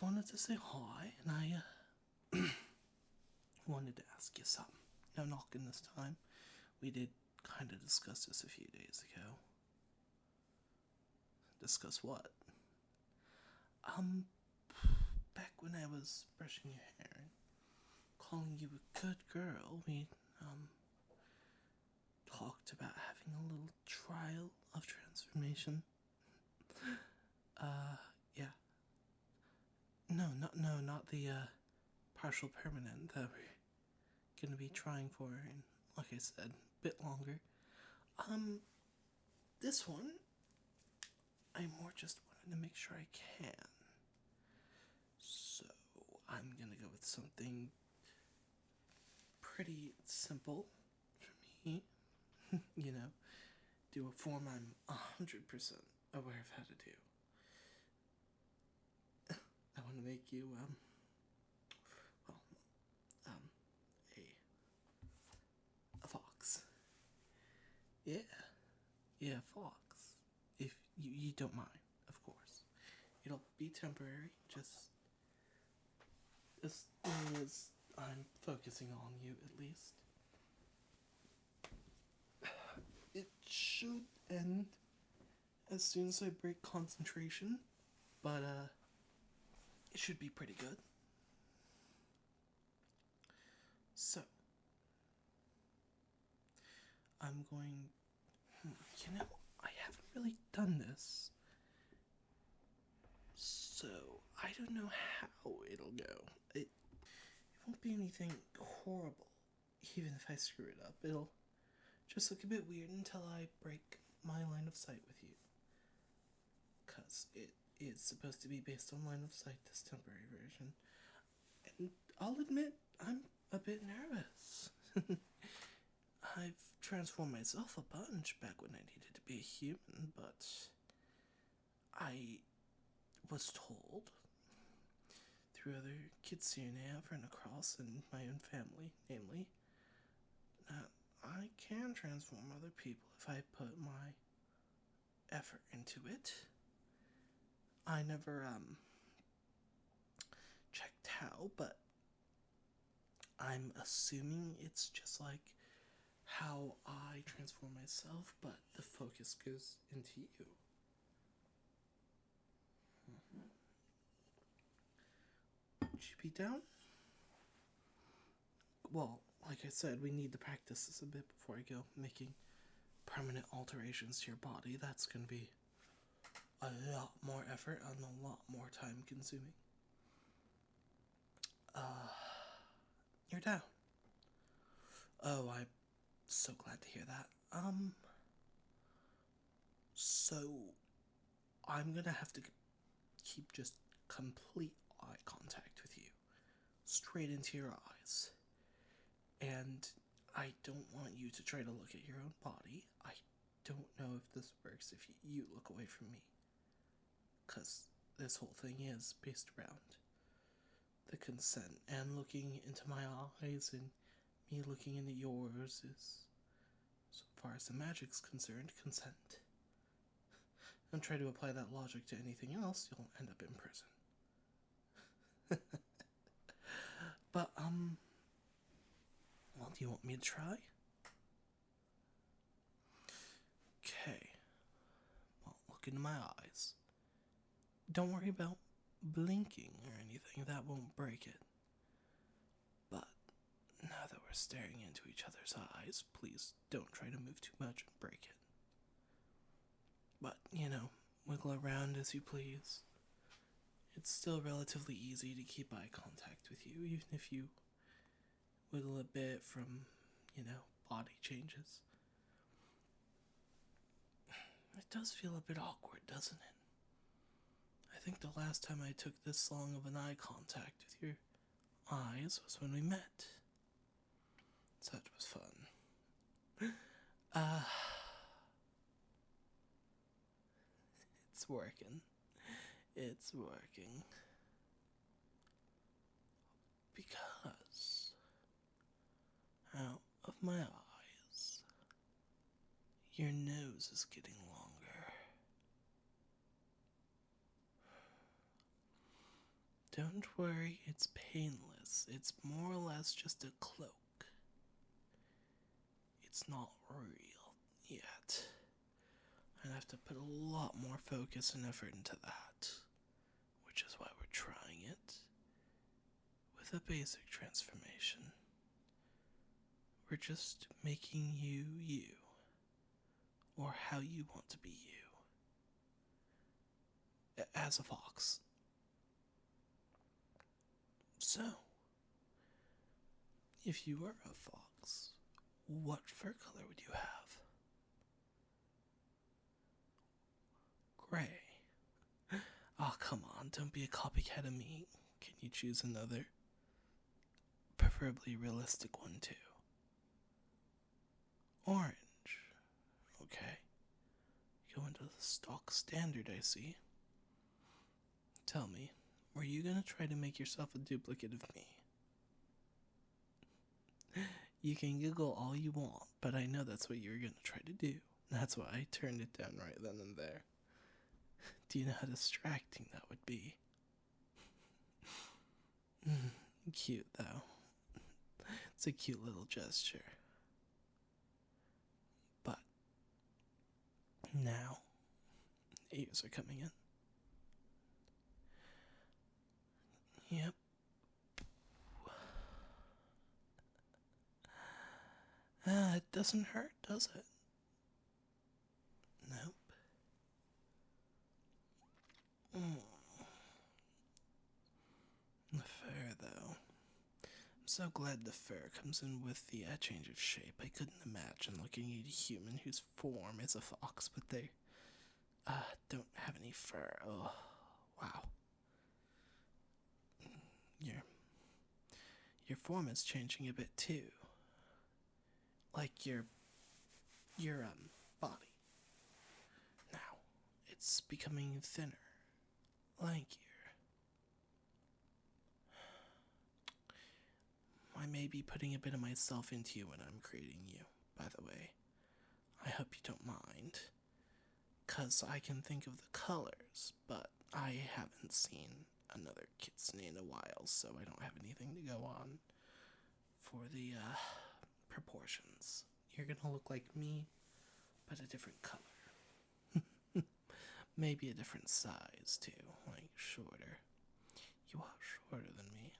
wanted to say hi, and I wanted to ask you something. No knocking this time. We did kind of discuss this a few days ago. Discuss what? Back when I was brushing your hair and calling you a good girl, we, talked about having a little trial of transformation. Yeah. No, not the, partial permanent that we're gonna be trying for, and like I said, a bit longer. This one, I more just wanted to make sure I can. So, I'm gonna go with something pretty simple for me. You know, do a form I'm 100% aware of how to do. I want to make you, well, a fox. Yeah, yeah, fox. If you don't mind, of course. It'll be temporary, just as long as I'm focusing on you, at least. It should end as soon as I break concentration, but, it should be pretty good. So, I'm going, I haven't really done this, so I don't know how it'll go. It won't be anything horrible, even if I screw it up. It'll just look a bit weird until I break my line of sight with you. Because it is supposed to be based on line of sight, this temporary version. And I'll admit, I'm a bit nervous. I've transformed myself a bunch back when I needed to be a human, but I was told through other Kitsune I've run across in my own family, namely, that I can transform other people if I put my effort into it. I never, checked how, but I'm assuming it's just like how I transform myself, but the focus goes into you. Would you be down? Well, like I said, we need to practice this a bit before I go making permanent alterations to your body. That's gonna be a lot more effort and a lot more time consuming. You're down. Oh, I'm so glad to hear that. So I'm gonna have to keep just complete eye contact with you, straight into your eyes. And I don't want you to try to look at your own body. I don't know if this works if you look away from me. Because this whole thing is based around the consent, and looking into my eyes and me looking into yours is, so far as the magic's concerned, consent. And try to apply that logic to anything else, you'll end up in prison. But, well, do you want me to try? Okay. Well, look into my eyes. Don't worry about blinking or anything, that won't break it. But now that we're staring into each other's eyes, please don't try to move too much and break it. But, wiggle around as you please. It's still relatively easy to keep eye contact with you, even if you wiggle a bit from, body changes. It does feel a bit awkward, doesn't it? I think the last time I took this long of an eye contact with your eyes was when we met. Such was fun. It's working. It's working. Because out of my eyes, your nose is getting longer. Don't worry, it's painless. It's more or less just a cloak. It's not real yet. I'd have to put a lot more focus and effort into that, which is why we're trying it with a basic transformation. We're just making you you, or how you want to be you, as a fox. So, if you were a fox, what fur color would you have? Gray. Oh, come on, don't be a copycat of me. Can you choose another? Preferably realistic one, too. Orange. Okay. Go into the stock standard, I see. Tell me, were you gonna try to make yourself a duplicate of me? You can giggle all you want, but I know that's what you're gonna try to do. That's why I turned it down right then and there. Do you know how distracting that would be? Cute, though. It's a cute little gesture. But now, ears are coming in. Yep. It doesn't hurt, does it? Nope. The fur, though. I'm so glad the fur comes in with the change of shape. I couldn't imagine looking at a human whose form is a fox, but they don't have any fur. Oh, wow. Your form is changing a bit too. Like your body. Now, it's becoming thinner, lankier. I may be putting a bit of myself into you when I'm creating you, by the way. I hope you don't mind. 'Cause I can think of the colors, but I haven't seen another Kitsune in a while, so I don't have anything to go on for the proportions. You're gonna look like me, but a different color. Maybe a different size, too, like shorter. You are shorter than me.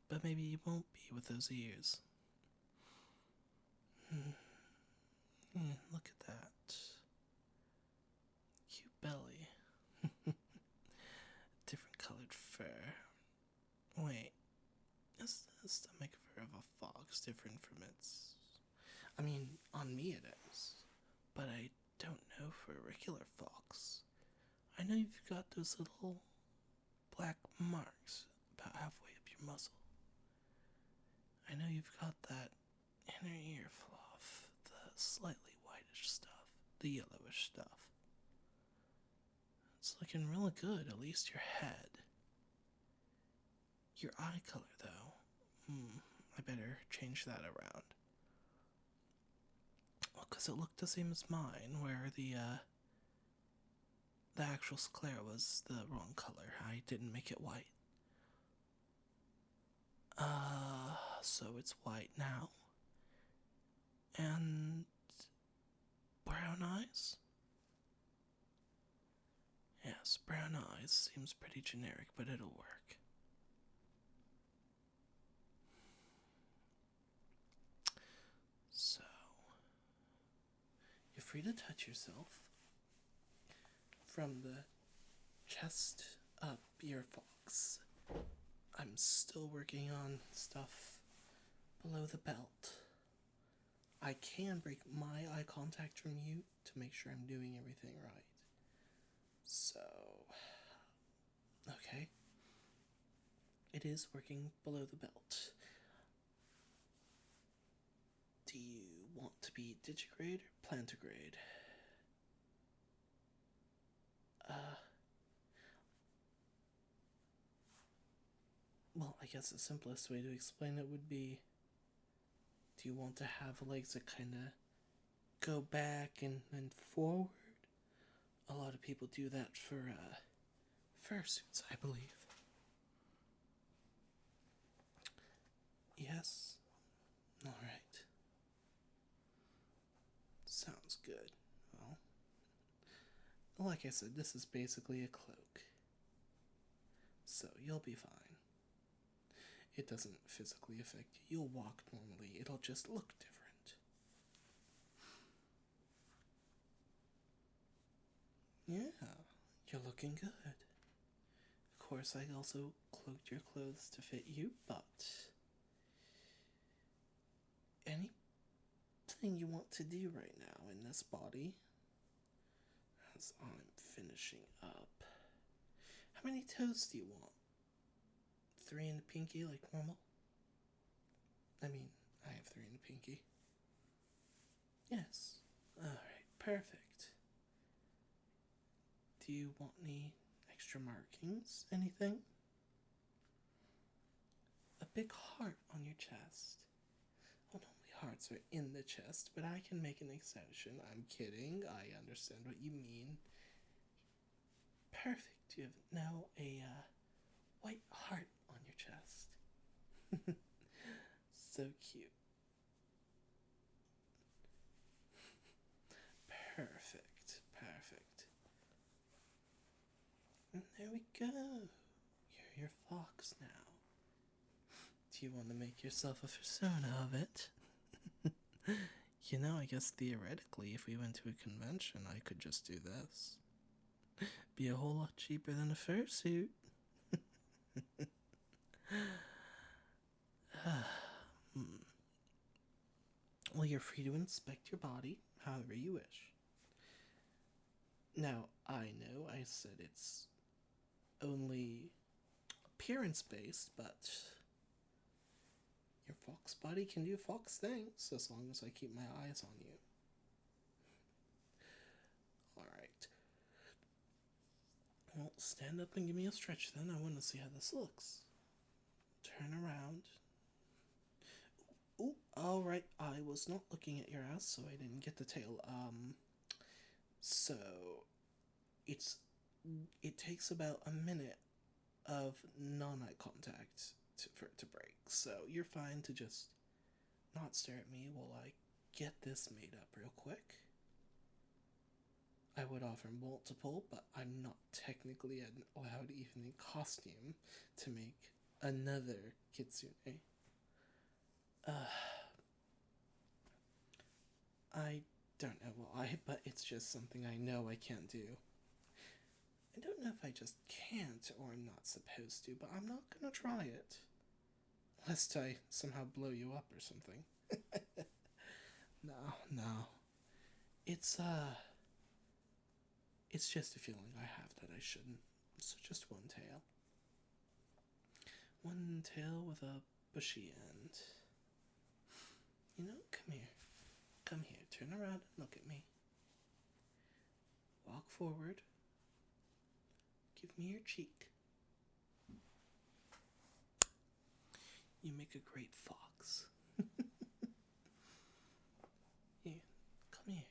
But maybe you won't be with those ears. Look at that. Cute belly. Different colored fur. Wait, is the stomach fur of a fox different from its... I mean, on me it is. But I don't know for a regular fox. I know you've got those little black marks about halfway up your muzzle. I know you've got that inner ear fluff, the slightly whitish stuff, the yellowish stuff. It's looking really good, at least your head. Your eye color, though. I better change that around. Well, 'cause it looked the same as mine, where the actual sclera was the wrong color. I didn't make it white. So it's white now. And brown eyes? Yes, brown eyes seems pretty generic, but it'll work. So, you're free to touch yourself from the chest up your fox. I'm still working on stuff below the belt. I can break my eye contact from you to make sure I'm doing everything right. So, okay. It is working below the belt. Do you want to be digigrade or plantigrade? Well, I guess the simplest way to explain it would be, do you want to have legs that kind of go back and then forward? A lot of people do that for fursuits, I believe. Yes? Alright. Sounds good. Well, like I said, this is basically a cloak. So you'll be fine. It doesn't physically affect you. You'll walk normally. It'll just look different. Yeah, you're looking good. Of course, I also cloaked your clothes to fit you, but anything you want to do right now in this body, as I'm finishing up. How many toes do you want? 3 in the pinky like normal? I mean, I have 3 in the pinky. Yes. Alright, perfect. Do you want any extra markings? Anything? A big heart on your chest. Well, normally hearts are in the chest, but I can make an exception. I'm kidding. I understand what you mean. Perfect. You have now a white heart on your chest. So cute. Perfect. Perfect. And there we go. You're your fox now. Do you want to make yourself a persona of it? You know, I guess theoretically, if we went to a convention, I could just do this. Be a whole lot cheaper than a fursuit. Well, you're free to inspect your body however you wish. Now, I know I said it's only appearance-based, but your fox body can do fox things as long as I keep my eyes on you. Alright. Well, stand up and give me a stretch then. I want to see how this looks. Turn around. Ooh, alright. I was not looking at your ass, so I didn't get the tail. So it takes about a minute of non-eye contact for it to break. So you're fine to just not stare at me while I get this made up real quick. I would offer multiple, but I'm not technically allowed even in costume to make another Kitsune. I don't know why, but it's just something I know I can't do. I don't know if I just can't or I'm not supposed to, but I'm not gonna try it. Lest I somehow blow you up or something. No. It's just a feeling I have that I shouldn't. So just one tail. One tail with a bushy end. You know, come here. Come here, turn around and look at me. Walk forward. Give me your cheek. You make a great fox. Here, come here.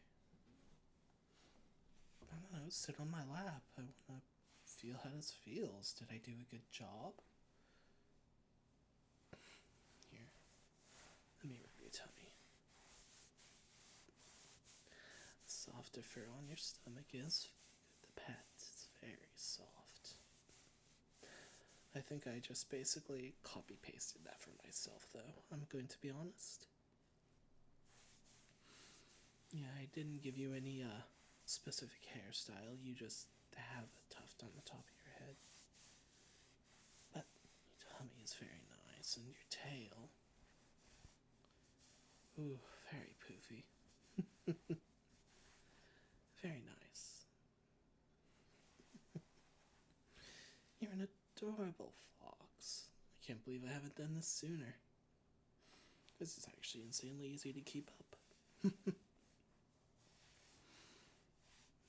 I don't know, sit on my lap. I want to feel how this feels. Did I do a good job? Here, let me rub your tummy. Softer fur on your stomach is the pet. It's very soft. I think I just basically copy-pasted that for myself, though. I'm going to be honest. Yeah, I didn't give you any, specific hairstyle. You just have a tuft on the top of your head. But your tummy is very nice, and your tail. Ooh, very poofy. Very nice. You're an adorable fox. I can't believe I haven't done this sooner. This is actually insanely easy to keep up.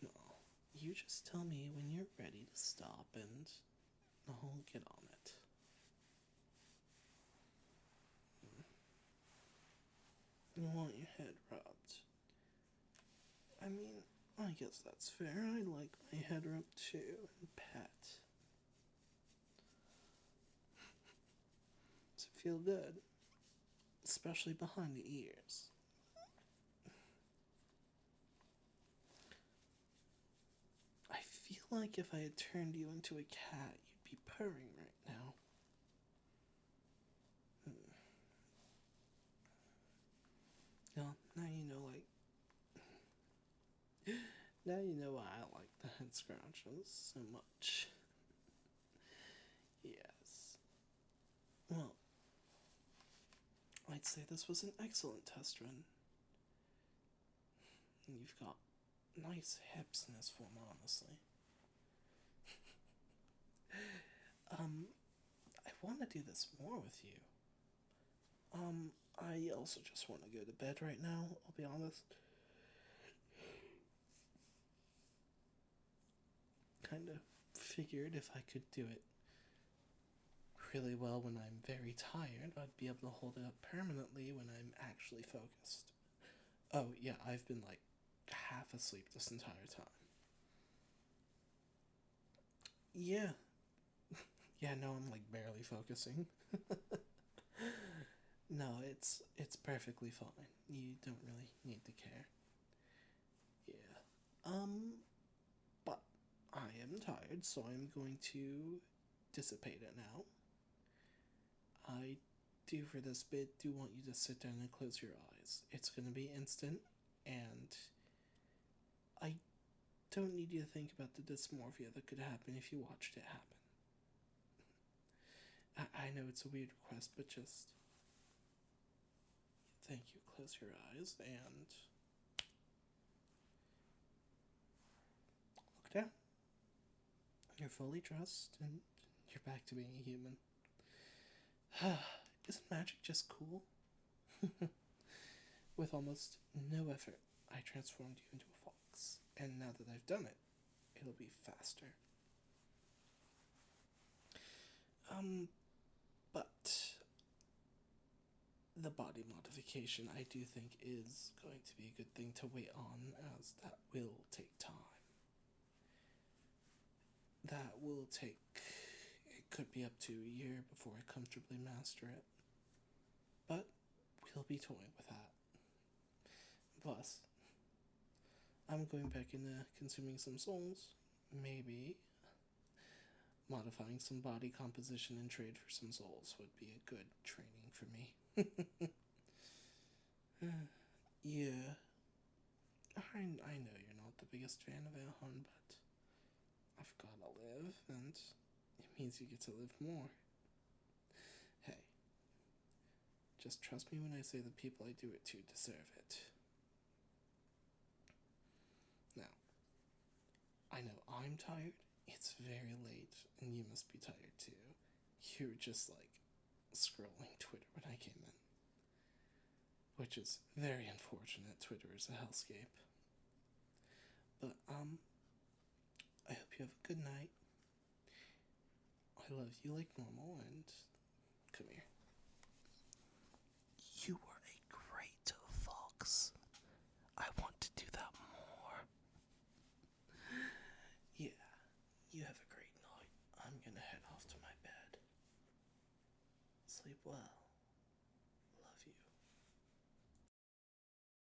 No, you just tell me when you're ready to stop and I'll get on it. You want your head rubbed. I mean, I guess that's fair. I like my head rubbed too, and pet. feel good, especially behind the ears. I feel like if I had turned you into a cat, you'd be purring right now. Well, now you know, like, now you know why I like the head scratches so much. Yes. Well, I'd say this was an excellent test run. You've got nice hips in this form, honestly. I want to do this more with you. I also just want to go to bed right now, I'll be honest. Kind of figured if I could do it really well when I'm very tired, I'd be able to hold it up permanently when I'm actually focused. Oh, yeah, I've been like half asleep this entire time. Yeah. Yeah, no, I'm like barely focusing. No, it's perfectly fine. You don't really need to care. Yeah. But I am tired, so I'm going to dissipate it now. I do for this bit do want you to sit down and close your eyes. It's going to be instant, and I don't need you to think about the dysmorphia that could happen if you watched it happen. I know it's a weird request, but just thank you. Close your eyes and look down. You're fully dressed and you're back to being a human. Isn't magic just cool? With almost no effort, I transformed you into a fox. And now that I've done it, it'll be faster. But the body modification I do think is going to be a good thing to wait on, as that will take time. That will take, it could be up to a year before I comfortably master it. But we'll be toying with that. Plus, I'm going back into consuming some souls, maybe modifying some body composition and trade for some souls would be a good training for me. Yeah, I know you're not the biggest fan of Elhon, but I've gotta live, and it means you get to live more. Hey, just trust me when I say the people I do it to deserve it. Now, I know I'm tired, it's very late, and you must be tired too. You were just like scrolling Twitter when I came in. Which is very unfortunate. Twitter is a hellscape. But, I hope you have a good night. I love you like normal, and come here.